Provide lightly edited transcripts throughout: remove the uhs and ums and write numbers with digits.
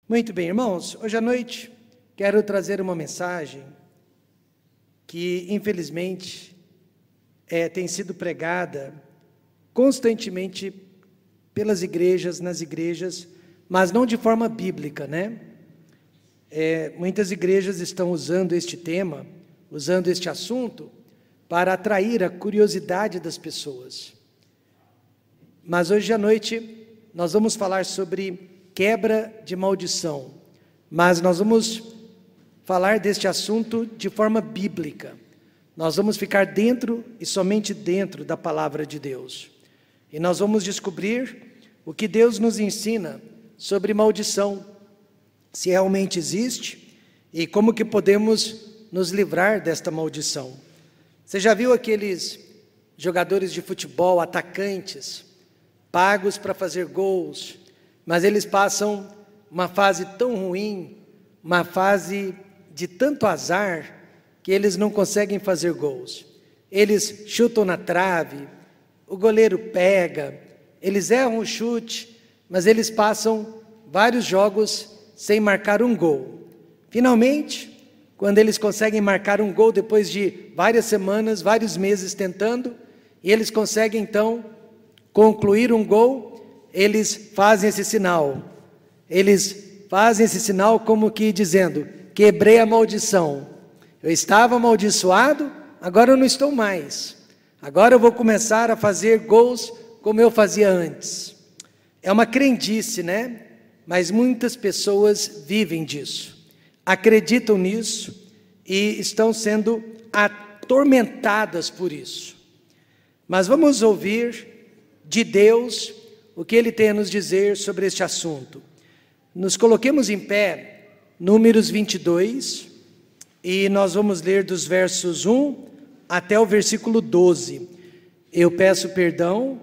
Muito bem, irmãos, hoje à noite quero trazer uma mensagem que, infelizmente, tem sido pregada constantemente pelas igrejas, nas igrejas, mas não de forma bíblica, né? Muitas igrejas estão usando este tema, usando este assunto, para atrair a curiosidade das pessoas. Mas hoje à noite nós vamos falar sobre quebra de maldição, mas nós vamos falar deste assunto de forma bíblica. Nós vamos ficar dentro e somente dentro da palavra de Deus. E nós vamos descobrir o que Deus nos ensina sobre maldição, se realmente existe e como que podemos nos livrar desta maldição. Você já viu aqueles jogadores de futebol, atacantes, pagos para fazer gols, mas eles passam uma fase tão ruim, uma fase de tanto azar, que eles não conseguem fazer gols. Eles chutam na trave, o goleiro pega, eles erram o chute, mas eles passam vários jogos sem marcar um gol. Finalmente, quando eles conseguem marcar um gol depois de várias semanas, vários meses tentando, e eles conseguem então concluir um gol, eles fazem esse sinal. Eles fazem esse sinal como que dizendo: quebrei a maldição. Eu estava amaldiçoado, agora eu não estou mais. Agora eu vou começar a fazer gols como eu fazia antes. É uma crendice, né? Mas muitas pessoas vivem disso, acreditam nisso e estão sendo atormentadas por isso. Mas vamos ouvir de Deus o que Ele tem a nos dizer sobre este assunto. Nos coloquemos em pé, Números 22, e nós vamos ler dos versos 1 até o versículo 12. Eu peço perdão,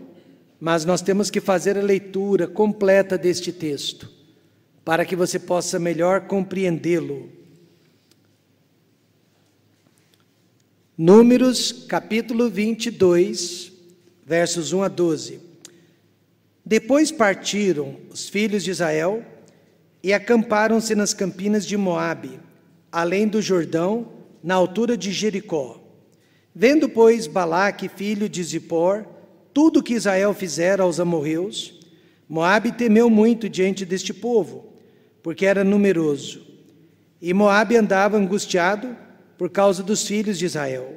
mas nós temos que fazer a leitura completa deste texto, para que você possa melhor compreendê-lo. Números, capítulo 22, versos 1 a 12. Depois partiram os filhos de Israel e acamparam-se nas campinas de Moabe, além do Jordão, na altura de Jericó. Vendo, pois, Balaque, filho de Zippor, tudo que Israel fizera aos amorreus, Moabe temeu muito diante deste povo, porque era numeroso. E Moabe andava angustiado por causa dos filhos de Israel.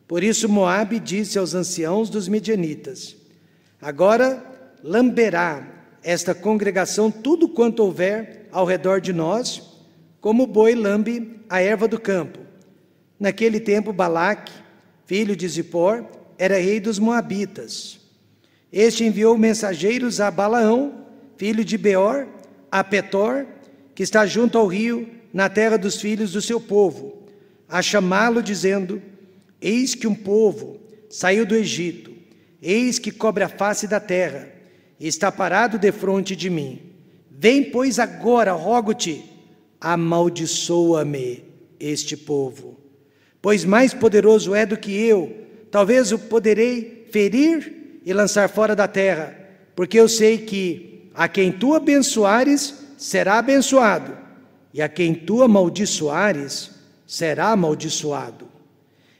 Por isso Moabe disse aos anciãos dos medianitas: agora lamberá esta congregação tudo quanto houver ao redor de nós, como o boi lambe a erva do campo. Naquele tempo Balaque, filho de Zippor, era rei dos Moabitas. Este enviou mensageiros a Balaão, filho de Beor, a Petor, que está junto ao rio, na terra dos filhos do seu povo, a chamá-lo, dizendo: eis que um povo saiu do Egito, eis que cobre a face da terra, e está parado defronte de mim. Vem, pois, agora, rogo-te, amaldiçoa-me este povo, pois mais poderoso é do que eu. Talvez o poderei ferir e lançar fora da terra, porque eu sei que a quem tu abençoares será abençoado, e a quem tu amaldiçoares será amaldiçoado.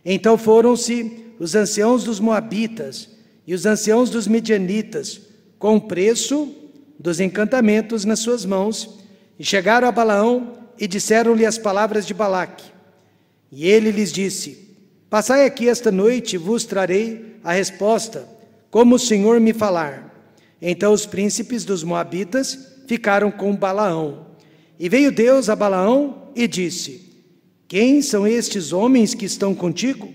Então foram-se os anciãos dos Moabitas e os anciãos dos Medianitas, com o preço dos encantamentos nas suas mãos, e chegaram a Balaão e disseram-lhe as palavras de Balaque. E ele lhes disse: passai aqui esta noite e vos trarei a resposta, como o Senhor me falar. Então os príncipes dos Moabitas ficaram com Balaão. E veio Deus a Balaão e disse: quem são estes homens que estão contigo?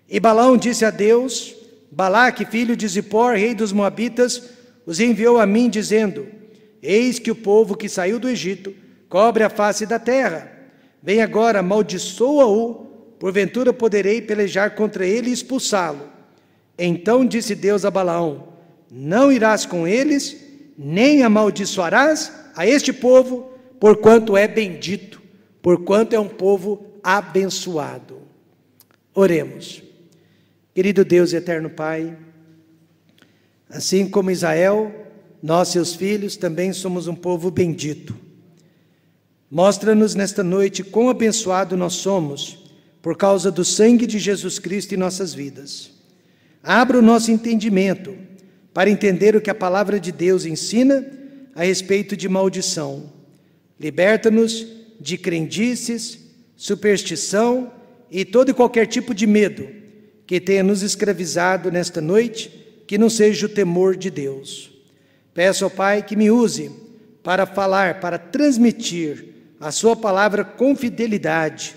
E Balaão disse a Deus: Balaque, filho de Zippor, rei dos Moabitas, os enviou a mim, dizendo: eis que o povo que saiu do Egito cobre a face da terra. Vem agora, amaldiçoa-o, porventura poderei pelejar contra ele e expulsá-lo. Então disse Deus a Balaão: não irás com eles, nem amaldiçoarás a este povo, porquanto é bendito, porquanto é um povo abençoado. Oremos. Querido Deus e eterno Pai, assim como Israel, nós, seus filhos, também somos um povo bendito. Mostra-nos nesta noite quão abençoado nós somos por causa do sangue de Jesus Cristo em nossas vidas. Abra o nosso entendimento para entender o que a palavra de Deus ensina a respeito de maldição. Liberta-nos de crendices, superstição e todo e qualquer tipo de medo que tenha nos escravizado nesta noite, que não seja o temor de Deus. Peço ao Pai que me use para falar, para transmitir a sua palavra com fidelidade,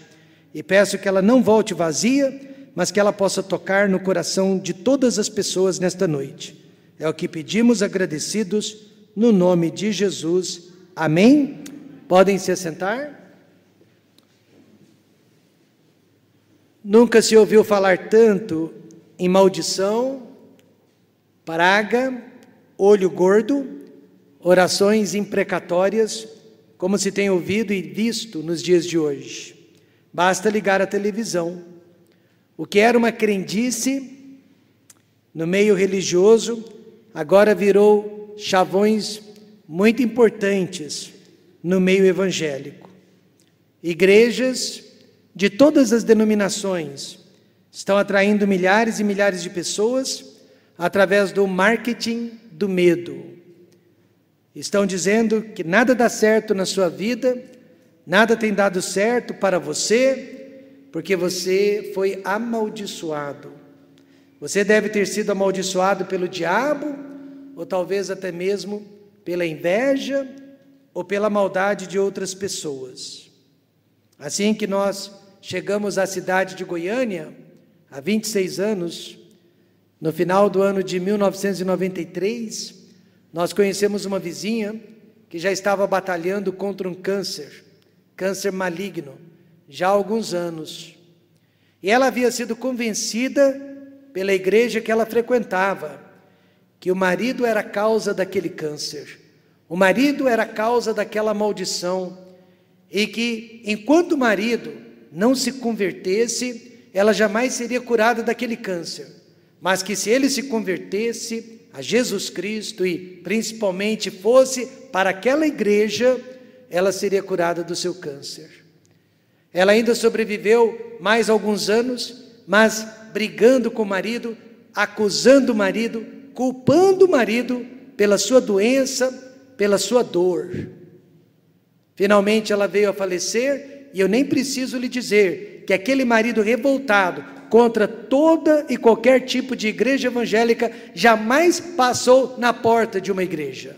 e peço que ela não volte vazia, mas que ela possa tocar no coração de todas as pessoas nesta noite. É o que pedimos agradecidos no nome de Jesus. Amém? Podem se assentar? Nunca se ouviu falar tanto em maldição, praga, olho gordo, orações imprecatórias, como se tem ouvido e visto nos dias de hoje. Basta ligar a televisão. O que era uma crendice no meio religioso, agora virou chavões muito importantes no meio evangélico. Igrejas de todas as denominações estão atraindo milhares e milhares de pessoas através do marketing do medo. Estão dizendo que nada dá certo na sua vida, nada tem dado certo para você, porque você foi amaldiçoado. Você deve ter sido amaldiçoado pelo diabo, ou talvez até mesmo pela inveja, ou pela maldade de outras pessoas. Assim que nós chegamos à cidade de Goiânia, há 26 anos, no final do ano de 1993, nós conhecemos uma vizinha que já estava batalhando contra um câncer maligno, já há alguns anos. E ela havia sido convencida pela igreja que ela frequentava, que o marido era a causa daquele câncer, o marido era a causa daquela maldição, e que enquanto o marido não se convertesse, ela jamais seria curada daquele câncer, mas que se ele se convertesse a Jesus Cristo e principalmente fosse para aquela igreja, ela seria curada do seu câncer. Ela ainda sobreviveu mais alguns anos, mas brigando com o marido, acusando o marido, culpando o marido pela sua doença, pela sua dor. Finalmente ela veio a falecer, e eu nem preciso lhe dizer que aquele marido revoltado contra toda e qualquer tipo de igreja evangélica jamais passou na porta de uma igreja.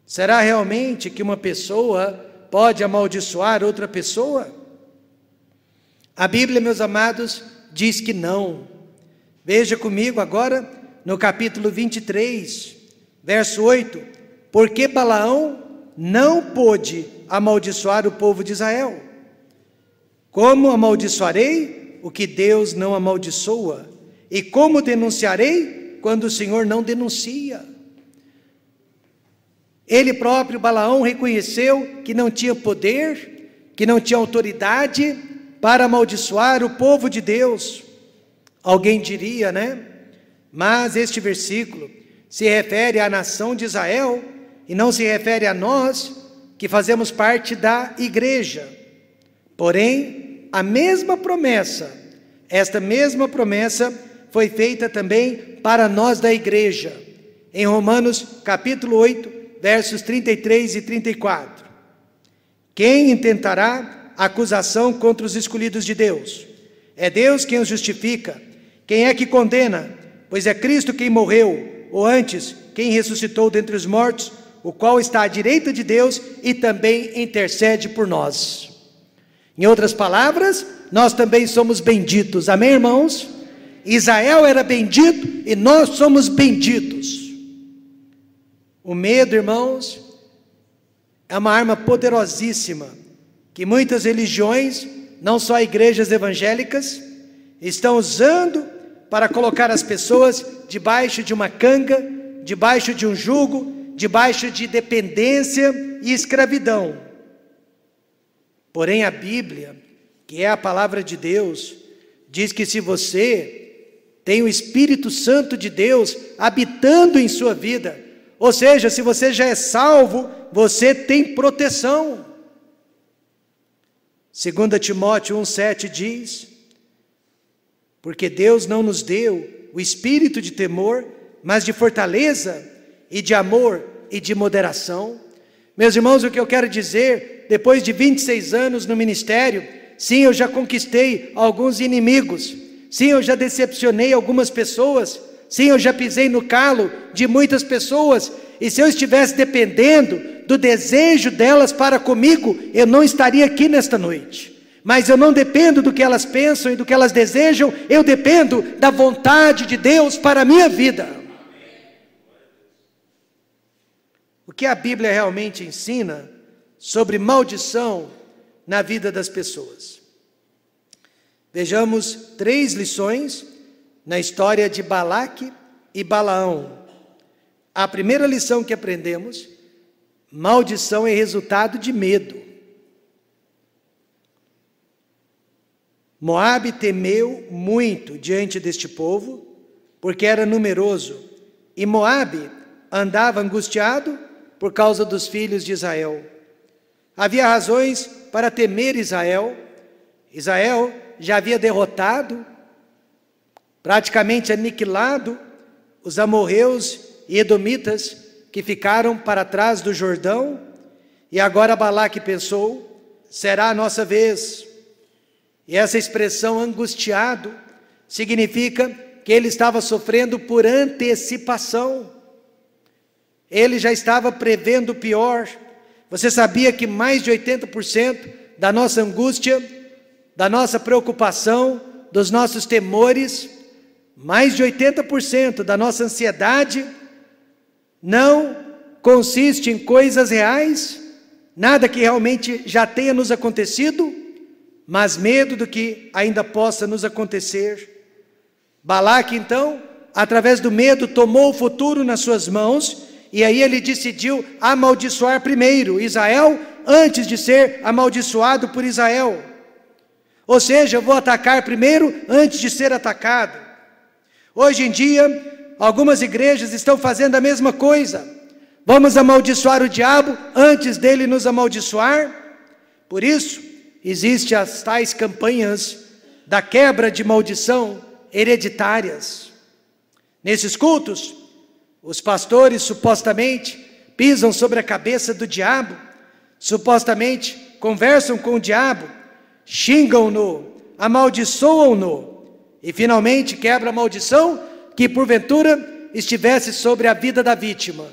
Será realmente que uma pessoa pode amaldiçoar outra pessoa? A Bíblia, meus amados, diz que não. Veja comigo agora no capítulo 23, verso 8. Porque Balaão não pôde amaldiçoar o povo de Israel. Como amaldiçoarei o que Deus não amaldiçoa? E como denunciarei quando o Senhor não denuncia? Ele próprio, Balaão, reconheceu que não tinha poder, que não tinha autoridade para amaldiçoar o povo de Deus. Alguém diria, né? Mas este versículo se refere à nação de Israel e não se refere a nós que fazemos parte da igreja. Porém, a mesma promessa, esta mesma promessa foi feita também para nós da igreja, em Romanos capítulo 8, versos 33 e 34. Quem intentará acusação contra os escolhidos de Deus? É Deus quem os justifica. Quem é que condena? Pois é Cristo quem morreu, ou antes, quem ressuscitou dentre os mortos, o qual está à direita de Deus e também intercede por nós. Em outras palavras, nós também somos benditos, amém, irmãos? Israel era bendito e nós somos benditos. O medo, irmãos, é uma arma poderosíssima, que muitas religiões, não só igrejas evangélicas, estão usando para colocar as pessoas debaixo de uma canga, debaixo de um jugo, debaixo de dependência e escravidão. Porém a Bíblia, que é a palavra de Deus, diz que se você tem o Espírito Santo de Deus habitando em sua vida, Ou seja, se você já é salvo, você tem proteção. 2 Timóteo 1,7 diz: porque Deus não nos deu o espírito de temor, mas de fortaleza e de amor e de moderação. Meus irmãos, o que eu quero dizer, depois de 26 anos no ministério, sim, eu já conquistei alguns inimigos, sim, eu já decepcionei algumas pessoas, sim, eu já pisei no calo de muitas pessoas, e se eu estivesse dependendo do desejo delas para comigo, eu não estaria aqui nesta noite. Mas eu não dependo do que elas pensam e do que elas desejam, eu dependo da vontade de Deus para a minha vida. O que a Bíblia realmente ensina sobre maldição na vida das pessoas? Vejamos 3 lições na história de Balaque e Balaão. A primeira lição que aprendemos: maldição é resultado de medo. Moabe temeu muito diante deste povo, porque era numeroso, e Moabe andava angustiado por causa dos filhos de Israel. Havia razões para temer Israel. Israel já havia derrotado, praticamente aniquilado, os amorreus e edomitas que ficaram para trás do Jordão, e agora Balaque pensou: será a nossa vez. E essa expressão angustiado significa que ele estava sofrendo por antecipação. Ele já estava prevendo o pior. Você sabia que mais de 80% da nossa angústia, da nossa preocupação, dos nossos temores, mais de 80% da nossa ansiedade não consiste em coisas reais, nada que realmente já tenha nos acontecido, mas medo do que ainda possa nos acontecer. Balaque, então, através do medo, tomou o futuro nas suas mãos, e aí ele decidiu amaldiçoar primeiro Israel, antes de ser amaldiçoado por Israel. Ou seja, eu vou atacar primeiro, antes de ser atacado. Hoje em dia, algumas igrejas estão fazendo a mesma coisa. Vamos amaldiçoar o diabo, antes dele nos amaldiçoar. Por isso, existem as tais campanhas da quebra de maldição hereditárias. Nesses cultos, os pastores supostamente pisam sobre a cabeça do diabo, supostamente conversam com o diabo, xingam-no, amaldiçoam-no, e finalmente quebra a maldição que porventura estivesse sobre a vida da vítima.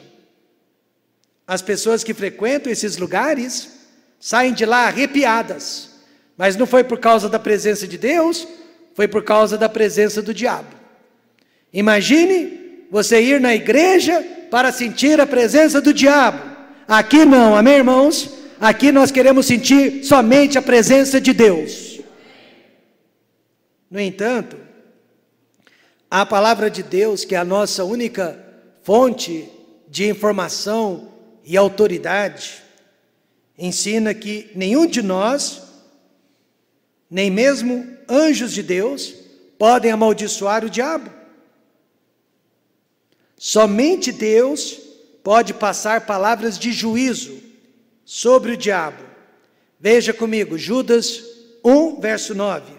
As pessoas que frequentam esses lugares saem de lá arrepiadas, mas não foi por causa da presença de Deus, foi por causa da presença do diabo. Imagine você ir na igreja para sentir a presença do diabo. Aqui não, amém, irmãos? Aqui nós queremos sentir somente a presença de Deus. No entanto, a palavra de Deus, que é a nossa única fonte de informação e autoridade, ensina que nenhum de nós, nem mesmo anjos de Deus, podem amaldiçoar o diabo. Somente Deus pode passar palavras de juízo sobre o diabo. Veja comigo, Judas 1, verso 9.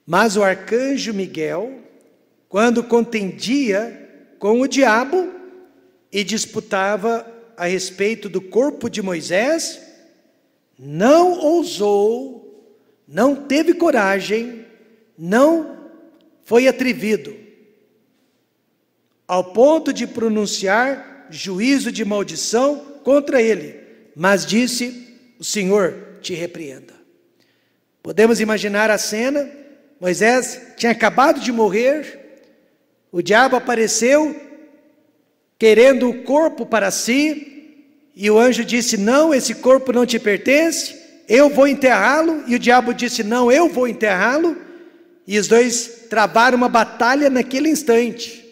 Mas o arcanjo Miguel, quando contendia com o diabo e disputava a respeito do corpo de Moisés, não ousou, não teve coragem, não foi atrevido, ao ponto de pronunciar juízo de maldição contra ele, mas disse: o Senhor te repreenda. Podemos imaginar a cena. Moisés tinha acabado de morrer, o diabo apareceu querendo o corpo para si, e o anjo disse: não, esse corpo não te pertence, eu vou enterrá-lo. E o diabo disse: não, eu vou enterrá-lo. E os dois travaram uma batalha naquele instante.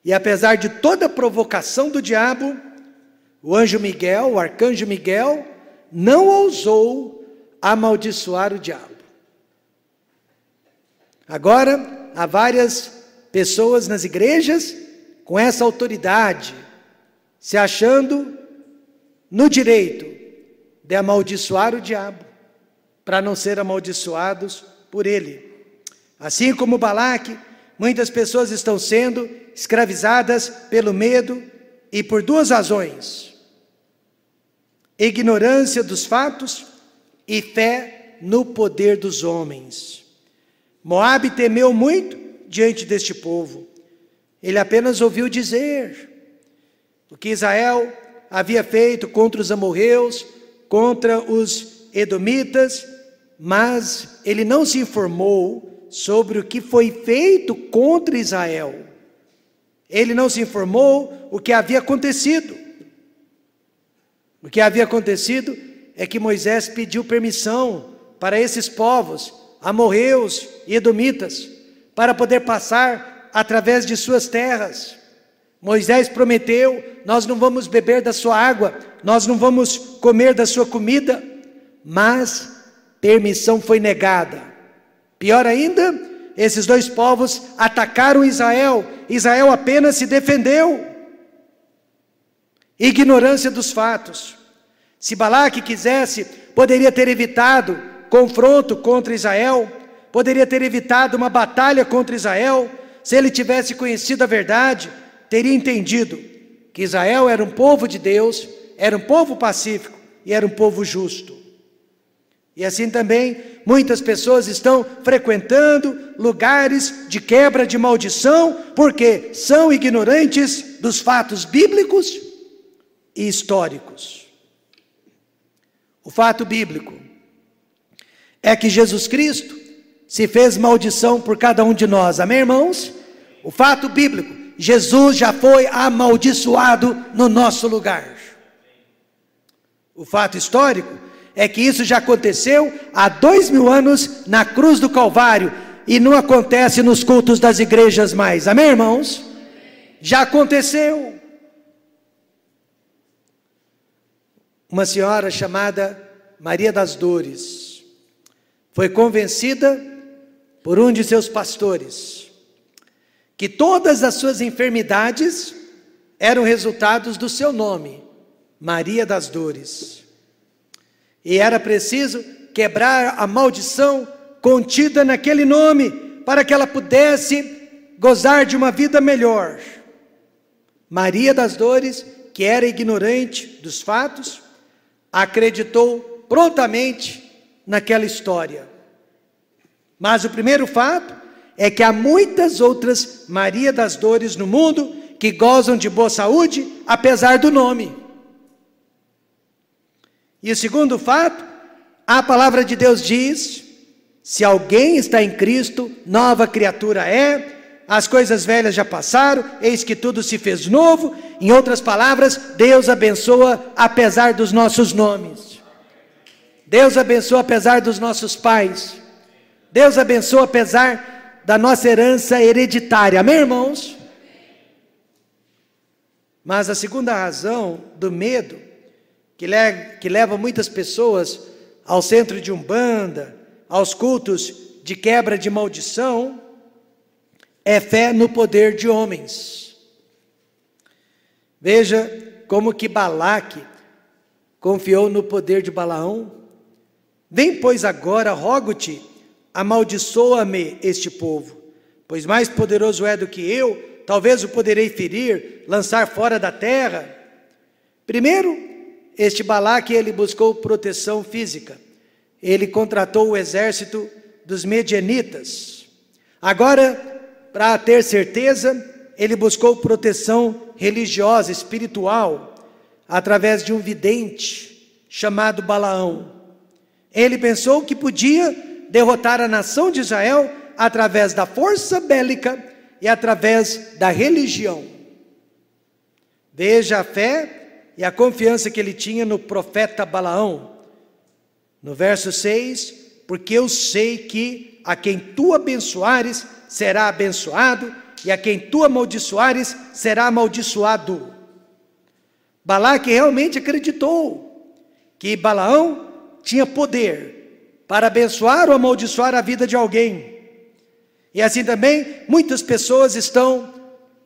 E apesar de toda a provocação do diabo, o anjo Miguel, o arcanjo Miguel, não ousou amaldiçoar o diabo. Agora, há várias pessoas nas igrejas com essa autoridade, se achando no direito de amaldiçoar o diabo, para não ser amaldiçoados por ele. Assim como Balaque, muitas pessoas estão sendo escravizadas pelo medo e por duas razões: ignorância dos fatos e fé no poder dos homens. Moabe temeu muito diante deste povo. Ele apenas ouviu dizer o que Israel havia feito contra os amorreus, contra os edomitas, mas ele não se informou sobre o que foi feito contra Israel. Ele não se informou o que havia acontecido. O que havia acontecido é que Moisés pediu permissão para esses povos, amorreus e edomitas, para poder passar através de suas terras. Moisés prometeu: nós não vamos beber da sua água, nós não vamos comer da sua comida, mas permissão foi negada. Pior ainda, esses dois povos atacaram Israel, Israel apenas se defendeu. Ignorância dos fatos. Se Balaque quisesse, poderia ter evitado confronto contra Israel, poderia ter evitado uma batalha contra Israel. Se ele tivesse conhecido a verdade, teria entendido que Israel era um povo de Deus, era um povo pacífico e era um povo justo. E assim também, muitas pessoas estão frequentando lugares de quebra de maldição, porque são ignorantes dos fatos bíblicos e históricos. O fato bíblico é que Jesus Cristo se fez maldição por cada um de nós, amém, irmãos? O fato bíblico: Jesus já foi amaldiçoado no nosso lugar. O fato histórico é que isso já aconteceu há 2000 anos na cruz do Calvário, e não acontece nos cultos das igrejas mais, amém, irmãos? Já aconteceu. Uma senhora chamada Maria das Dores foi convencida por um de seus pastores que todas as suas enfermidades eram resultados do seu nome, Maria das Dores, e era preciso quebrar a maldição contida naquele nome, para que ela pudesse gozar de uma vida melhor. Maria das Dores, que era ignorante dos fatos, acreditou prontamente naquela história. Mas o primeiro fato é que há muitas outras Maria das Dores no mundo que gozam de boa saúde, apesar do nome. E o segundo fato, a palavra de Deus diz: se alguém está em Cristo, nova criatura é, as coisas velhas já passaram, eis que tudo se fez novo. Em outras palavras, Deus abençoa apesar dos nossos nomes. Deus abençoa apesar dos nossos pais. Deus abençoa apesar da nossa herança hereditária, amém, irmãos? Mas a segunda razão do medo, que leva muitas pessoas ao centro de Umbanda, aos cultos de quebra de maldição, é fé no poder de homens. Veja como que Balaque confiou no poder de Balaão. Vem, pois, agora, rogo-te, amaldiçoa-me este povo, pois mais poderoso é do que eu, talvez o poderei ferir, lançar fora da terra. Primeiro, este Balaque, ele buscou proteção física. Ele contratou o exército dos medianitas. Agora, para ter certeza, ele buscou proteção religiosa, espiritual, através de um vidente chamado Balaão. Ele pensou que podia derrotar a nação de Israel através da força bélica e através da religião. Veja a fé e a confiança que ele tinha no profeta Balaão. No verso 6, porque eu sei que a quem tu abençoares será abençoado, e a quem tu amaldiçoares será amaldiçoado. Balaque realmente acreditou que Balaão tinha poder para abençoar ou amaldiçoar a vida de alguém. E assim também, muitas pessoas estão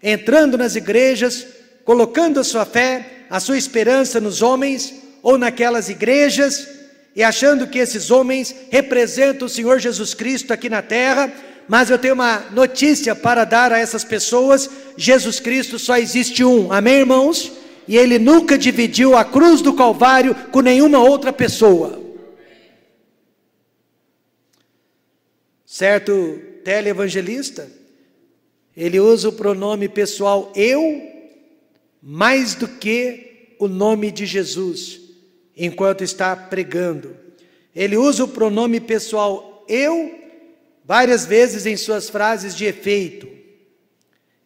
entrando nas igrejas, colocando a sua fé, a sua esperança nos homens, ou naquelas igrejas, e achando que esses homens representam o Senhor Jesus Cristo aqui na terra. Mas eu tenho uma notícia para dar a essas pessoas: Jesus Cristo só existe um, amém, irmãos? E Ele nunca dividiu a cruz do Calvário com nenhuma outra pessoa. Certo teleevangelista, ele usa o pronome pessoal eu, mais do que o nome de Jesus, enquanto está pregando. Ele usa o pronome pessoal eu várias vezes em suas frases de efeito.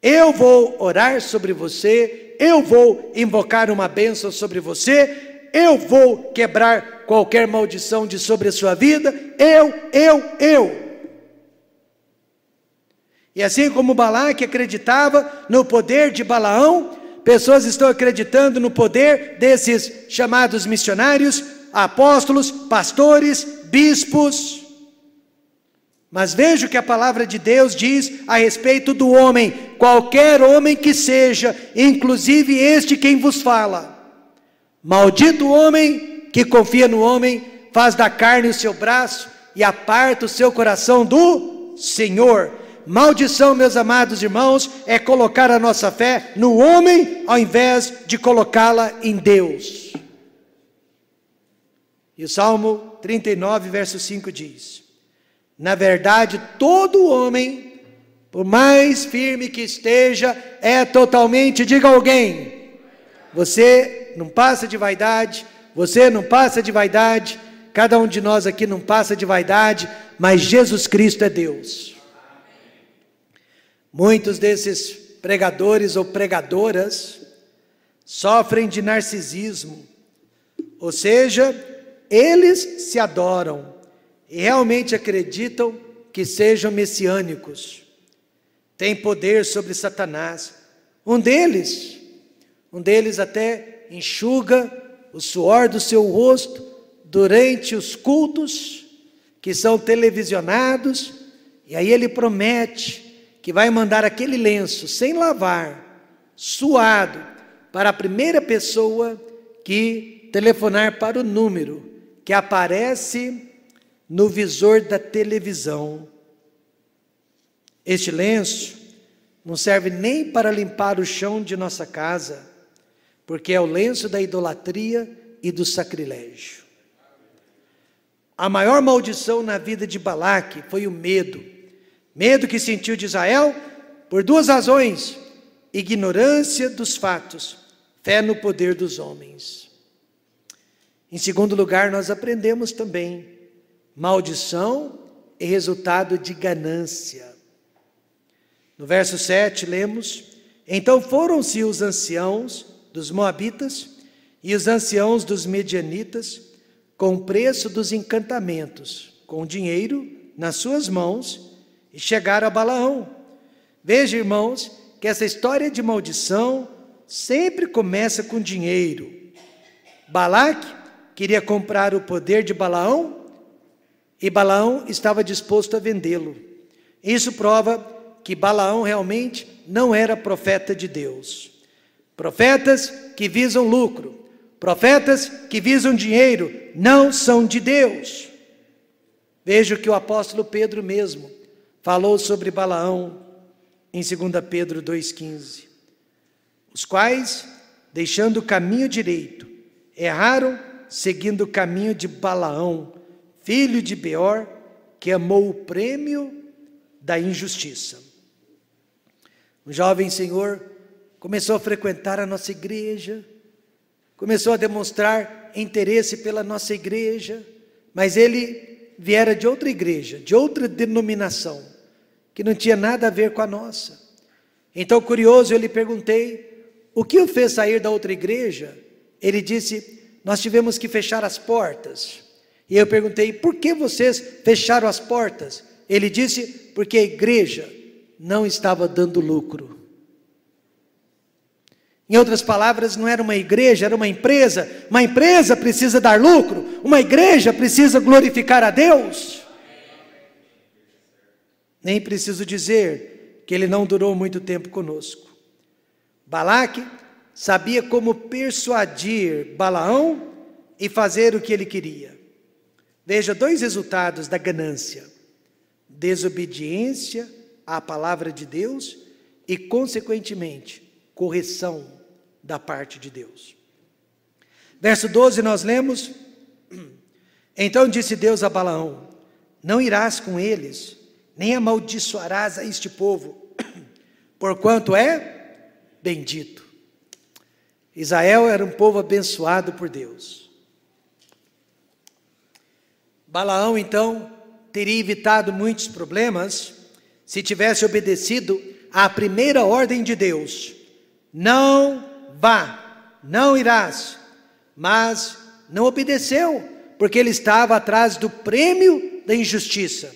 Eu vou orar sobre você, eu vou invocar uma bênção sobre você, eu vou quebrar qualquer maldição de sobre a sua vida, eu. E assim como Balaque acreditava no poder de Balaão, pessoas estão acreditando no poder desses chamados missionários, apóstolos, pastores, bispos. Mas veja o que a palavra de Deus diz a respeito do homem: qualquer homem que seja, inclusive este quem vos fala. Maldito o homem que confia no homem, faz da carne o seu braço e aparta o seu coração do Senhor. Maldição, meus amados irmãos, é colocar a nossa fé no homem ao invés de colocá-la em Deus. E o Salmo 39, verso 5 diz: na verdade, todo homem, por mais firme que esteja, é totalmente, diga alguém, você não passa de vaidade, você não passa de vaidade, cada um de nós aqui não passa de vaidade, mas Jesus Cristo é Deus. Muitos desses pregadores ou pregadoras sofrem de narcisismo, ou seja, eles se adoram e realmente acreditam que sejam messiânicos, têm poder sobre Satanás. Um deles até enxuga o suor do seu rosto durante os cultos que são televisionados, e aí ele promete que vai mandar aquele lenço sem lavar, suado, para a primeira pessoa que telefonar para o número que aparece no visor da televisão. Este lenço não serve nem para limpar o chão de nossa casa, porque é o lenço da idolatria e do sacrilégio. A maior maldição na vida de Balaque foi o medo. Medo que sentiu de Israel por duas razões: ignorância dos fatos, fé no poder dos homens. Em segundo lugar, nós aprendemos também: maldição é resultado de ganância. No verso 7 lemos: então foram-se os anciãos dos moabitas e os anciãos dos medianitas com o preço dos encantamentos, com dinheiro nas suas mãos, e chegaram a Balaão. Veja, irmãos, que essa história de maldição sempre começa com dinheiro. Balaque queria comprar o poder de Balaão, e Balaão estava disposto a vendê-lo. Isso prova que Balaão realmente não era profeta de Deus. Profetas que visam lucro, profetas que visam dinheiro, não são de Deus. Veja o que o apóstolo Pedro mesmo falou sobre Balaão em 2 Pedro 2,15. Os quais, deixando o caminho direito, erraram seguindo o caminho de Balaão, filho de Beor, que amou o prêmio da injustiça. Um jovem senhor começou a frequentar a nossa igreja, começou a demonstrar interesse pela nossa igreja, mas ele viera de outra igreja, de outra denominação, que não tinha nada a ver com a nossa. Então, curioso, eu lhe perguntei: o que o fez sair da outra igreja? Ele disse: nós tivemos que fechar as portas. E eu perguntei: por que vocês fecharam as portas? Ele disse: porque a igreja não estava dando lucro. Em outras palavras, não era uma igreja, era uma empresa. Uma empresa precisa dar lucro, uma igreja precisa glorificar a Deus. Nem preciso dizer que ele não durou muito tempo conosco. Balaque sabia como persuadir Balaão e fazer o que ele queria. Veja 2 resultados da ganância: desobediência à palavra de Deus e, consequentemente, correção da parte de Deus. Verso 12 nós lemos: então disse Deus a Balaão: não irás com eles, nem amaldiçoarás a este povo, porquanto é bendito. Israel era um povo abençoado por Deus. Balaão então teria evitado muitos problemas se tivesse obedecido à primeira ordem de Deus: não vá, não irás. Mas não obedeceu, porque ele estava atrás do prêmio da injustiça,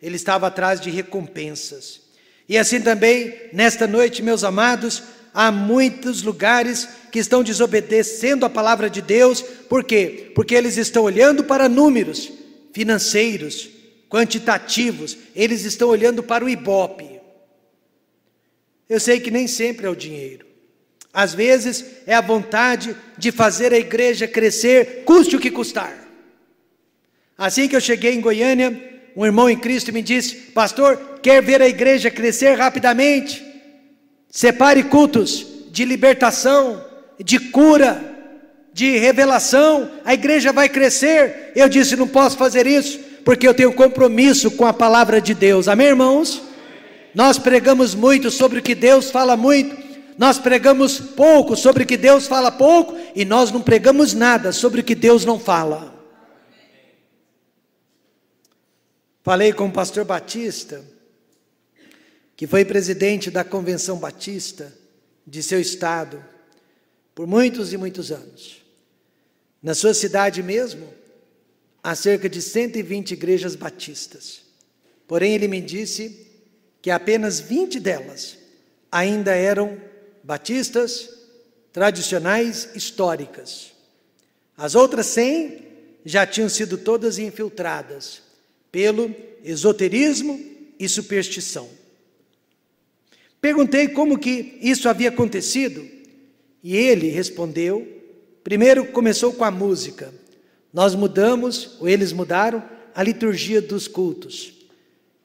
ele estava atrás de recompensas. E assim também, nesta noite, meus amados, há muitos lugares que estão desobedecendo a palavra de Deus. Por quê? Porque eles estão olhando para números financeiros, quantitativos, eles estão olhando para o Ibope. Eu sei que nem sempre é o dinheiro. Às vezes é a vontade de fazer a igreja crescer, custe o que custar. Assim que eu cheguei em Goiânia, um irmão em Cristo me disse: pastor, quer ver a igreja crescer rapidamente? Separe cultos de libertação, de cura, de revelação, a igreja vai crescer. Eu disse: não posso fazer isso, porque eu tenho compromisso com a palavra de Deus. Amém, irmãos? Nós pregamos muito sobre o que Deus fala muito, nós pregamos pouco sobre o que Deus fala pouco, e nós não pregamos nada sobre o que Deus não fala. Falei com o pastor Batista, que foi presidente da Convenção Batista de seu estado por muitos e muitos anos. Na sua cidade mesmo, há cerca de 120 igrejas batistas. Porém, ele me disse que apenas 20 delas ainda eram batistas tradicionais históricas. As outras 100 já tinham sido todas infiltradas pelo esoterismo e superstição. Perguntei como que isso havia acontecido, e ele respondeu: primeiro começou com a música. Nós mudamos, ou eles mudaram, a liturgia dos cultos.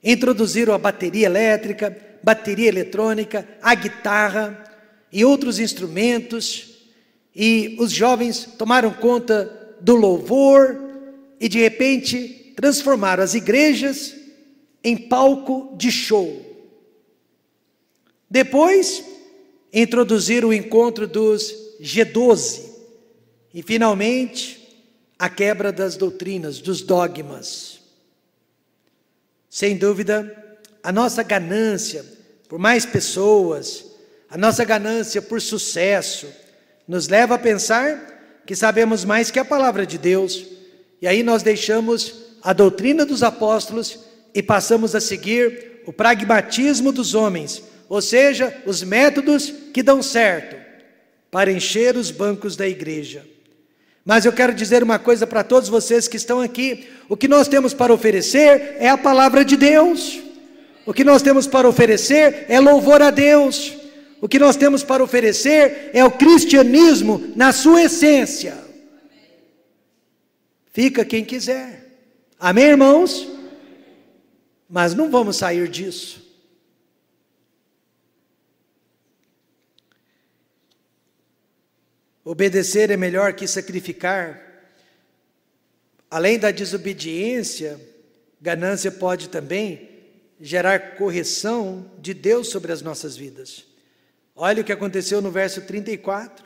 Introduziram a bateria elétrica, bateria eletrônica, a guitarra e outros instrumentos, e os jovens tomaram conta do louvor, e de repente transformaram as igrejas em palco de show. Depois introduziram o encontro dos G12, e finalmente a quebra das doutrinas, dos dogmas. Sem dúvida, a nossa ganância por mais pessoas, a nossa ganância por sucesso, nos leva a pensar que sabemos mais que a palavra de Deus, e aí nós deixamos a doutrina dos apóstolos e passamos a seguir o pragmatismo dos homens, ou seja, os métodos que dão certo para encher os bancos da igreja. Mas eu quero dizer uma coisa para todos vocês que estão aqui: o que nós temos para oferecer é a palavra de Deus, o que nós temos para oferecer é louvor a Deus, o que nós temos para oferecer é o cristianismo na sua essência. Fica quem quiser, amém, irmãos? Mas não vamos sair disso. Obedecer é melhor que sacrificar. Além da desobediência, ganância pode também gerar correção de Deus sobre as nossas vidas. Olha o que aconteceu no verso 34.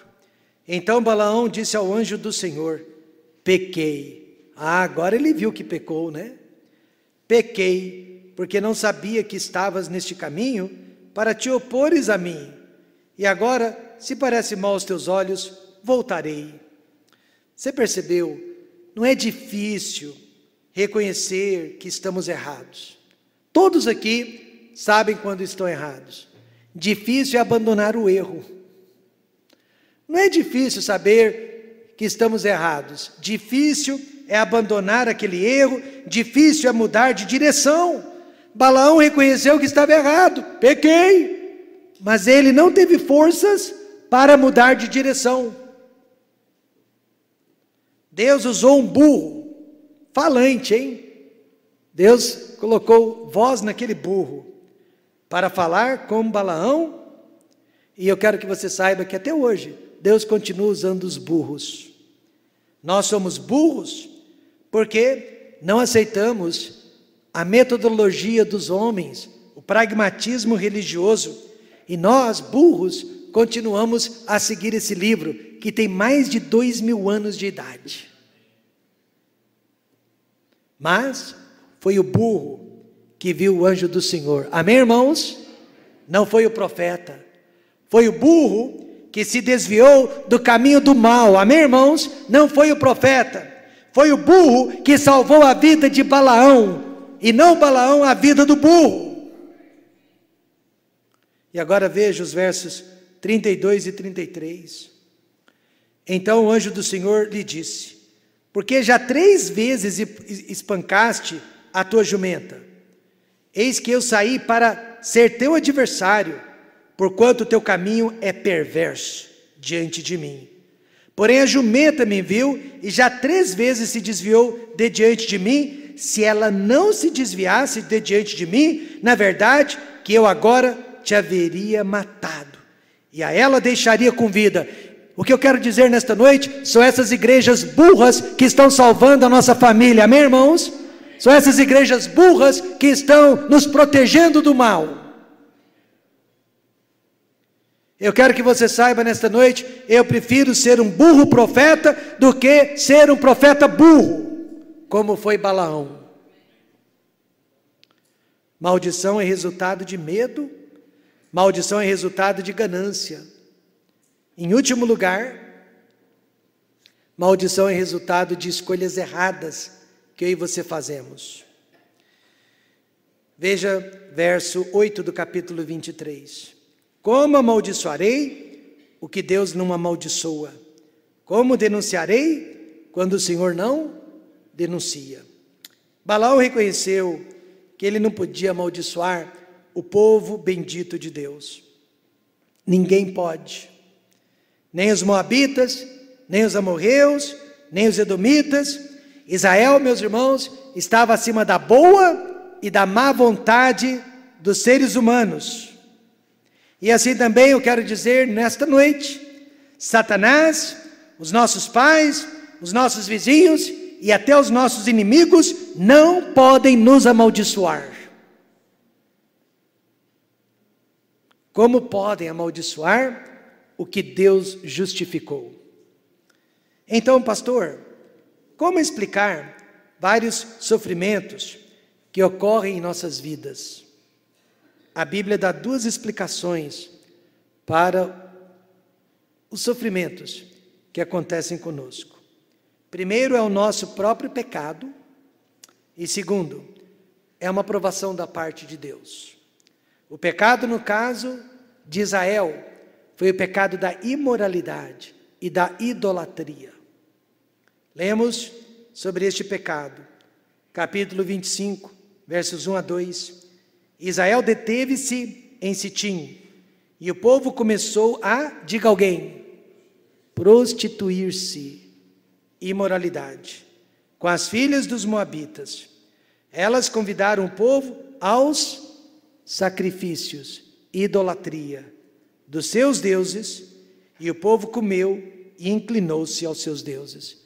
Então Balaão disse ao anjo do Senhor: pequei. Agora ele viu que pecou, né? Pequei, porque não sabia que estavas neste caminho para te opores a mim. E agora, se parece mal aos teus olhos, voltarei. Você percebeu? Não é difícil reconhecer que estamos errados. Todos aqui sabem quando estão errados. Difícil é abandonar o erro. Não é difícil saber que estamos errados. Difícil é abandonar aquele erro. Difícil é mudar de direção. Balaão reconheceu que estava errado, pequei, mas ele não teve forças para mudar de direção. Deus usou um burro, falante, hein? Deus colocou voz naquele burro, para falar com Balaão, e eu quero que você saiba que até hoje, Deus continua usando os burros. Nós somos burros, porque não aceitamos a metodologia dos homens, o pragmatismo religioso, e nós, burros, continuamos a seguir esse livro, que tem mais de 2000 anos de idade. Mas foi o burro que viu o anjo do Senhor. Amém, irmãos? Não foi o profeta. Foi o burro que se desviou do caminho do mal. Amém, irmãos? Não foi o profeta. Foi o burro que salvou a vida de Balaão, e não Balaão a vida do burro. E agora veja os versos 32 e 33. Então o anjo do Senhor lhe disse: porque já 3 vezes espancaste a tua jumenta, eis que eu saí para ser teu adversário, porquanto o teu caminho é perverso diante de mim. Porém a jumenta me viu, e já 3 vezes se desviou de diante de mim. Se ela não se desviasse de diante de mim, na verdade, que eu agora te haveria matado, e a ela deixaria com vida. O que eu quero dizer nesta noite, são essas igrejas burras que estão salvando a nossa família, amém, irmãos? São essas igrejas burras que estão nos protegendo do mal. Eu quero que você saiba nesta noite, eu prefiro ser um burro profeta do que ser um profeta burro, como foi Balaão. Maldição é resultado de medo, maldição é resultado de ganância. Em último lugar, maldição é resultado de escolhas erradas que eu e você fazemos. Veja verso 8 do capítulo 23. Como amaldiçoarei o que Deus não amaldiçoa? Como denunciarei quando o Senhor não denuncia? Balaão reconheceu que ele não podia amaldiçoar o povo bendito de Deus. Ninguém pode. Nem os moabitas, nem os amorreus, nem os edomitas. Israel, meus irmãos, estava acima da boa e da má vontade dos seres humanos. E assim também eu quero dizer nesta noite, Satanás, os nossos pais, os nossos vizinhos e até os nossos inimigos não podem nos amaldiçoar. Como podem amaldiçoar o que Deus justificou? Então, pastor, como explicar vários sofrimentos que ocorrem em nossas vidas? A Bíblia dá 2 explicações para os sofrimentos que acontecem conosco. Primeiro é o nosso próprio pecado, e segundo, é uma aprovação da parte de Deus. O pecado, no caso de Israel, foi o pecado da imoralidade e da idolatria. Lemos sobre este pecado, capítulo 25, versos 1 a 2. Israel deteve-se em Sitim, e o povo começou a, diga alguém, prostituir-se, imoralidade, com as filhas dos moabitas. Elas convidaram o povo aos sacrifícios, idolatria dos seus deuses, e o povo comeu e inclinou-se aos seus deuses.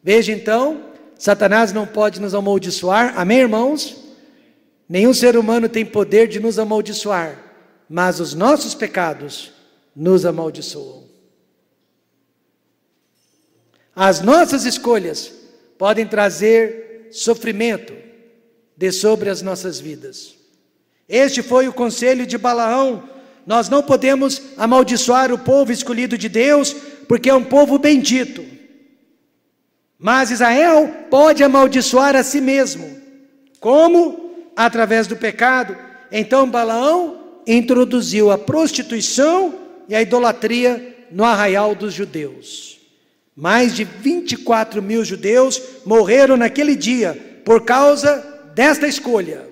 Veja então, Satanás não pode nos amaldiçoar, amém, irmãos? Nenhum ser humano tem poder de nos amaldiçoar, mas os nossos pecados nos amaldiçoam. As nossas escolhas podem trazer sofrimento de sobre as nossas vidas. Este foi o conselho de Balaão. Nós não podemos amaldiçoar o povo escolhido de Deus, porque é um povo bendito. Mas Israel pode amaldiçoar a si mesmo. Como? Através do pecado. Então Balaão introduziu a prostituição e a idolatria no arraial dos judeus. Mais de 24 mil judeus morreram naquele dia por causa desta escolha.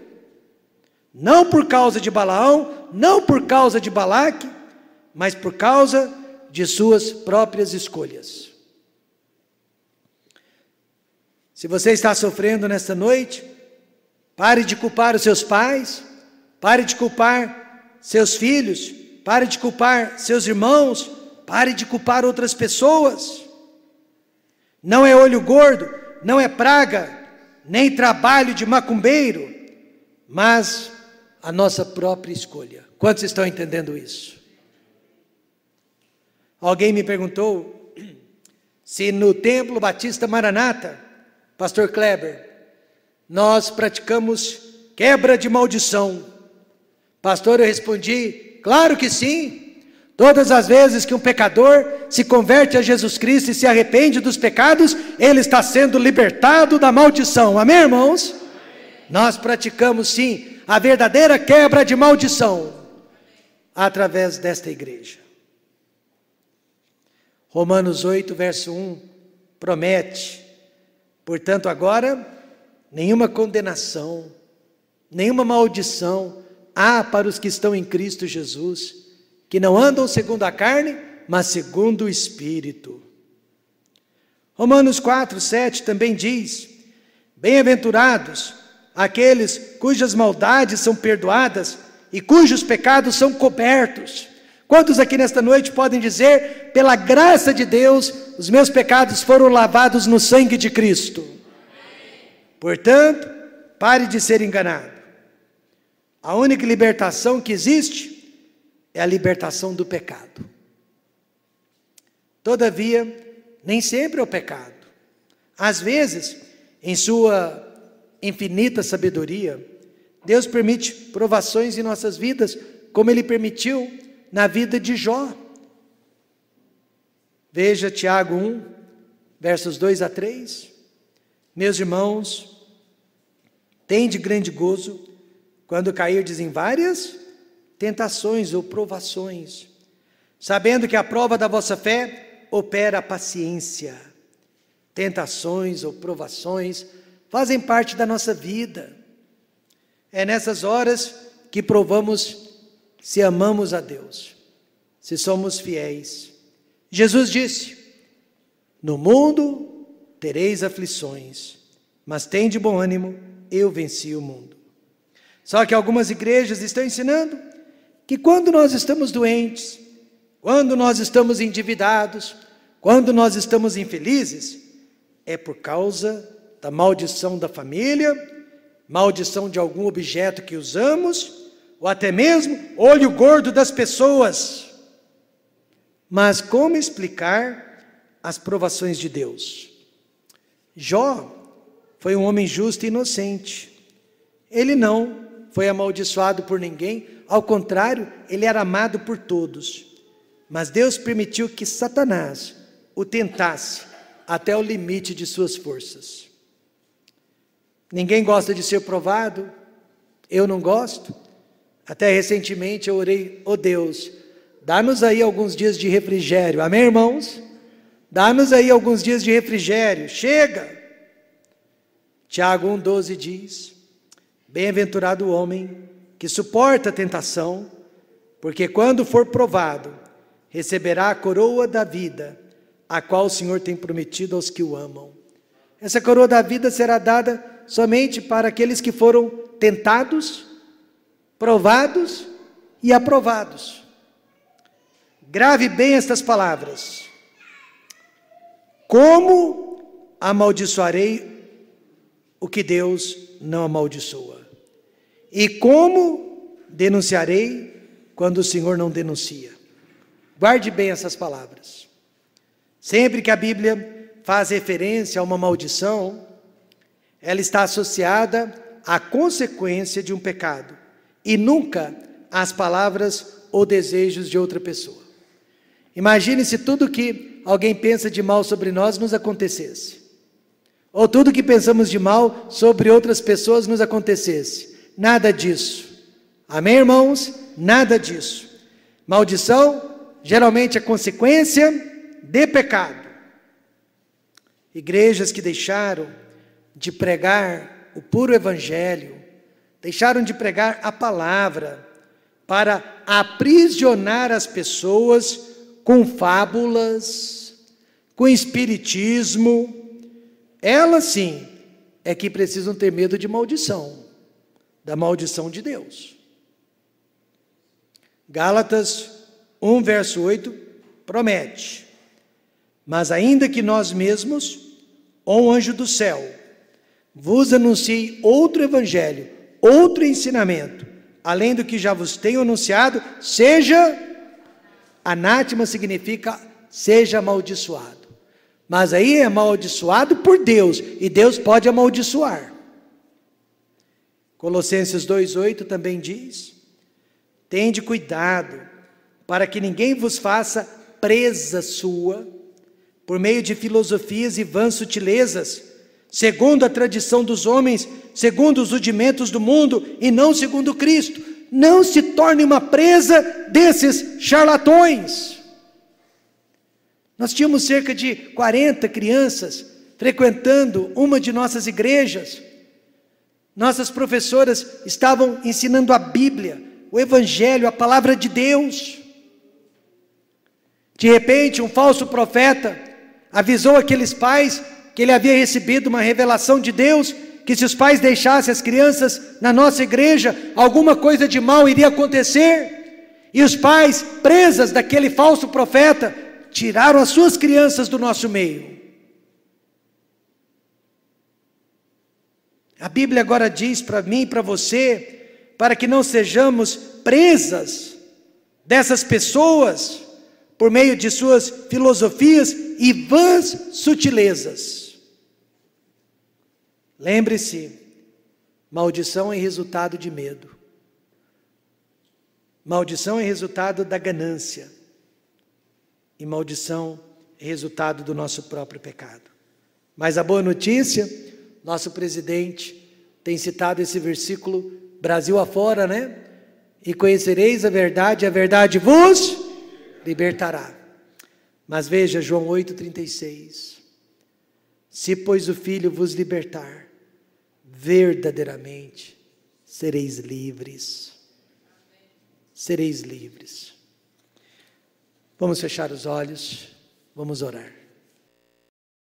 Não por causa de Balaão, não por causa de Balaque, mas por causa de suas próprias escolhas. Se você está sofrendo nesta noite, pare de culpar os seus pais, pare de culpar seus filhos, pare de culpar seus irmãos, pare de culpar outras pessoas. Não é olho gordo, não é praga, nem trabalho de macumbeiro, mas a nossa própria escolha. Quantos estão entendendo isso? Alguém me perguntou se no Templo Batista Maranata, Pastor Kleber, nós praticamos quebra de maldição. Pastor, eu respondi, claro que sim. Todas as vezes que um pecador se converte a Jesus Cristo e se arrepende dos pecados, ele está sendo libertado da maldição. Amém, irmãos? Amém. Nós praticamos sim a verdadeira quebra de maldição através desta igreja. Romanos 8, verso 1, promete, portanto agora, nenhuma condenação, nenhuma maldição há para os que estão em Cristo Jesus, que não andam segundo a carne, mas segundo o Espírito. Romanos 4, 7 também diz, bem-aventurados aqueles cujas maldades são perdoadas e cujos pecados são cobertos. Quantos aqui nesta noite podem dizer, pela graça de Deus, os meus pecados foram lavados no sangue de Cristo? Portanto, pare de ser enganado. A única libertação que existe é a libertação do pecado. Todavia, nem sempre é o pecado. Às vezes, em sua infinita sabedoria, Deus permite provações em nossas vidas, como Ele permitiu na vida de Jó. Veja Tiago 1, versos 2 a 3. Meus irmãos, tende grande gozo quando cairdes em várias tentações ou provações, sabendo que a prova da vossa fé opera a paciência. Tentações ou provações fazem parte da nossa vida. É nessas horas que provamos se amamos a Deus, se somos fiéis. Jesus disse, no mundo tereis aflições, mas tende bom ânimo, eu venci o mundo. Só que algumas igrejas estão ensinando que quando nós estamos doentes, quando nós estamos endividados, quando nós estamos infelizes, é por causa da maldição da família, maldição de algum objeto que usamos, ou até mesmo olho gordo das pessoas. Mas como explicar as provações de Deus? Jó foi um homem justo e inocente. Ele não foi amaldiçoado por ninguém, ao contrário, ele era amado por todos. Mas Deus permitiu que Satanás o tentasse até o limite de suas forças. Ninguém gosta de ser provado, eu não gosto. Até recentemente eu orei, ó Deus, dá-nos aí alguns dias de refrigério, amém, irmãos? Dá-nos aí alguns dias de refrigério, chega! Tiago 1,12 diz, bem-aventurado o homem que suporta a tentação, porque quando for provado, receberá a coroa da vida, a qual o Senhor tem prometido aos que o amam. Essa coroa da vida será dada somente para aqueles que foram tentados, provados e aprovados. Grave bem estas palavras. Como amaldiçoarei o que Deus não amaldiçoa? E como denunciarei quando o Senhor não denuncia? Guarde bem essas palavras. Sempre que a Bíblia faz referência a uma maldição, ela está associada à consequência de um pecado, e nunca às palavras ou desejos de outra pessoa. Imagine se tudo que alguém pensa de mal sobre nós nos acontecesse, ou tudo que pensamos de mal sobre outras pessoas nos acontecesse. Nada disso. Amém, irmãos? Nada disso. Maldição geralmente é consequência de pecado. Igrejas que deixaram de pregar o puro evangelho, deixaram de pregar a palavra para aprisionar as pessoas com fábulas, com espiritismo. Elas sim é que precisam ter medo de maldição, da maldição de Deus. Gálatas 1, verso 8, promete: mas ainda que nós mesmos, ou um anjo do céu, vos anuncie outro evangelho, outro ensinamento, além do que já vos tenho anunciado, seja, anátema significa seja amaldiçoado. Mas aí é amaldiçoado por Deus, e Deus pode amaldiçoar. Colossenses 2,8 também diz: tende cuidado, para que ninguém vos faça presa sua, por meio de filosofias e vãs sutilezas, segundo a tradição dos homens, segundo os rudimentos do mundo, e não segundo Cristo. Não se torne uma presa desses charlatões. Nós tínhamos cerca de 40 crianças frequentando uma de nossas igrejas. Nossas professoras estavam ensinando a Bíblia, o Evangelho, a palavra de Deus. De repente, um falso profeta avisou aqueles pais que ele havia recebido uma revelação de Deus, que se os pais deixassem as crianças na nossa igreja, alguma coisa de mal iria acontecer. E os pais, presas daquele falso profeta, tiraram as suas crianças do nosso meio. A Bíblia agora diz para mim e para você, para que não sejamos presas dessas pessoas, por meio de suas filosofias e vãs sutilezas. Lembre-se, maldição é resultado de medo. Maldição é resultado da ganância. E maldição é resultado do nosso próprio pecado. Mas a boa notícia, nosso presidente tem citado esse versículo Brasil afora, né? E conhecereis a verdade vos libertará. Mas veja João 8,36. Se pois o Filho vos libertar, verdadeiramente sereis livres. Sereis livres. Vamos fechar os olhos, vamos orar.